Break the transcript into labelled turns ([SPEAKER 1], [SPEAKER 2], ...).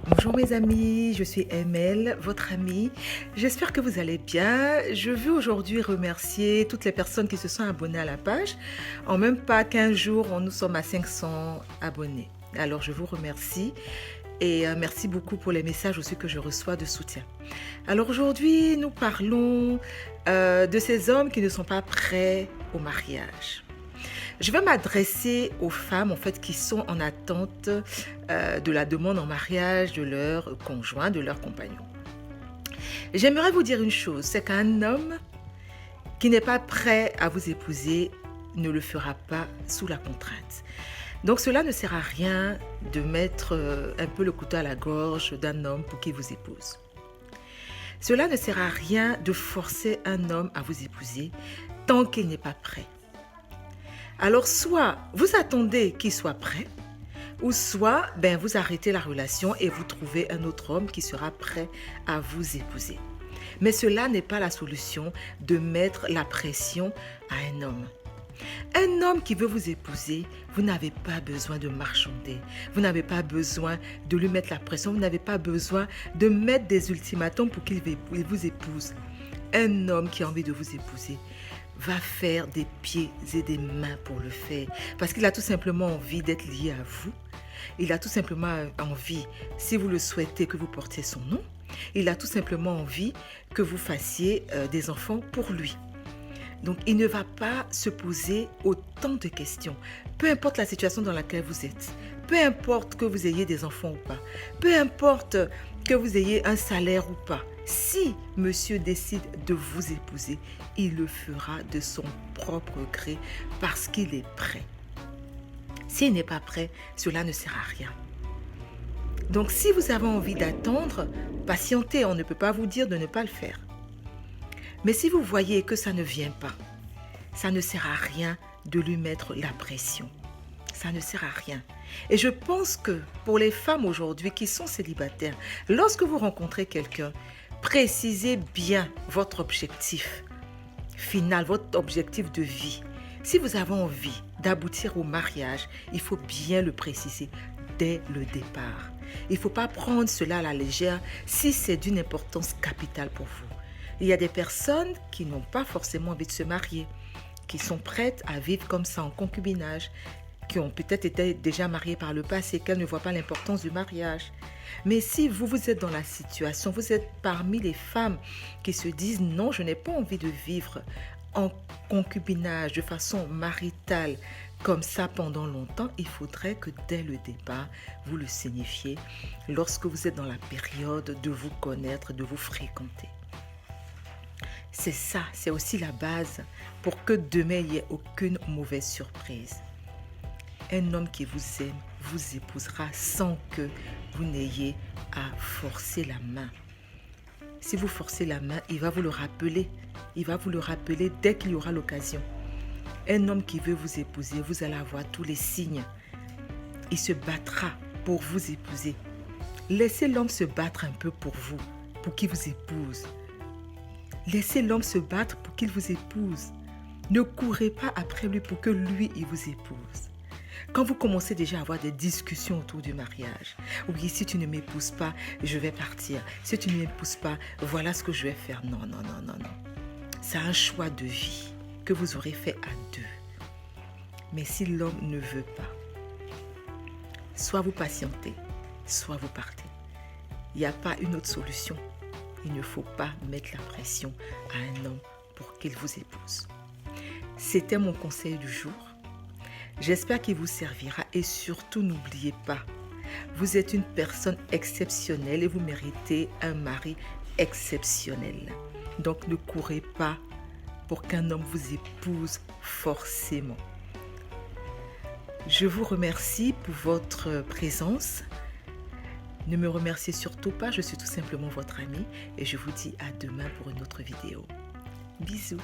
[SPEAKER 1] Bonjour mes amis, je suis Emel, votre amie. J'espère que vous allez bien. Je veux aujourd'hui remercier toutes les personnes qui se sont abonnées à la page. En même pas 15 jours, nous sommes à 500 abonnés. Alors je vous remercie et merci beaucoup pour les messages aussi que je reçois de soutien. Alors aujourd'hui, nous parlons de ces hommes qui ne sont pas prêts au mariage. Je vais m'adresser aux femmes en fait qui sont en attente de la demande en mariage de leur conjoint, de leur compagnon. J'aimerais vous dire une chose, c'est qu'un homme qui n'est pas prêt à vous épouser ne le fera pas sous la contrainte. Donc cela ne sert à rien de mettre un peu le couteau à la gorge d'un homme pour qu'il vous épouse. Cela ne sert à rien de forcer un homme à vous épouser tant qu'il n'est pas prêt. Alors soit vous attendez qu'il soit prêt, ou soit vous arrêtez la relation et vous trouvez un autre homme qui sera prêt à vous épouser. Mais cela n'est pas la solution de mettre la pression à un homme. Un homme qui veut vous épouser, vous n'avez pas besoin de marchander, vous n'avez pas besoin de lui mettre la pression, vous n'avez pas besoin de mettre des ultimatums pour qu'il vous épouse. Un homme qui a envie de vous épouser va faire des pieds et des mains pour le faire. Parce qu'il a tout simplement envie d'être lié à vous. Il a tout simplement envie, si vous le souhaitez, que vous portiez son nom. Il a tout simplement envie que vous fassiez des enfants pour lui. Donc, il ne va pas se poser autant de questions. Peu importe la situation dans laquelle vous êtes. Peu importe que vous ayez des enfants ou pas. Peu importe que vous ayez un salaire ou pas. Si monsieur décide de vous épouser, il le fera de son propre gré parce qu'il est prêt. S'il n'est pas prêt, cela ne sert à rien. Donc si vous avez envie d'attendre, patientez, on ne peut pas vous dire de ne pas le faire. Mais si vous voyez que ça ne vient pas, ça ne sert à rien de lui mettre la pression. Ça ne sert à rien. Et je pense que pour les femmes aujourd'hui qui sont célibataires, lorsque vous rencontrez quelqu'un, précisez bien votre objectif final, votre objectif de vie. Si vous avez envie d'aboutir au mariage, il faut bien le préciser dès le départ. Il ne faut pas prendre cela à la légère si c'est d'une importance capitale pour vous. Il y a des personnes qui n'ont pas forcément envie de se marier, qui sont prêtes à vivre comme ça en concubinage, qui ont peut-être été déjà mariées par le passé, qu'elles ne voient pas l'importance du mariage. Mais si vous êtes dans la situation, vous êtes parmi les femmes qui se disent « Non, je n'ai pas envie de vivre en concubinage, de façon maritale, comme ça pendant longtemps », il faudrait que dès le départ, vous le signifiez lorsque vous êtes dans la période de vous connaître, de vous fréquenter. C'est ça, c'est aussi la base pour que demain, il n'y ait aucune mauvaise surprise. Un homme qui vous aime vous épousera sans que vous n'ayez à forcer la main. Si vous forcez la main, il va vous le rappeler. Il va vous le rappeler dès qu'il y aura l'occasion. Un homme qui veut vous épouser, vous allez avoir tous les signes. Il se battra pour vous épouser. Laissez l'homme se battre un peu pour vous, pour qu'il vous épouse. Laissez l'homme se battre pour qu'il vous épouse. Ne courez pas après lui pour que lui, il vous épouse. Quand vous commencez déjà à avoir des discussions autour du mariage, oui, si tu ne m'épouses pas, je vais partir. Si tu ne m'épouses pas, voilà ce que je vais faire. Non, non, non, non, non. C'est un choix de vie que vous aurez fait à deux. Mais si l'homme ne veut pas, soit vous patientez, soit vous partez. Il n'y a pas une autre solution. Il ne faut pas mettre la pression à un homme pour qu'il vous épouse. C'était mon conseil du jour. J'espère qu'il vous servira et surtout n'oubliez pas, vous êtes une personne exceptionnelle et vous méritez un mari exceptionnel. Donc ne courez pas pour qu'un homme vous épouse forcément. Je vous remercie pour votre présence. Ne me remerciez surtout pas, je suis tout simplement votre amie et je vous dis à demain pour une autre vidéo. Bisous.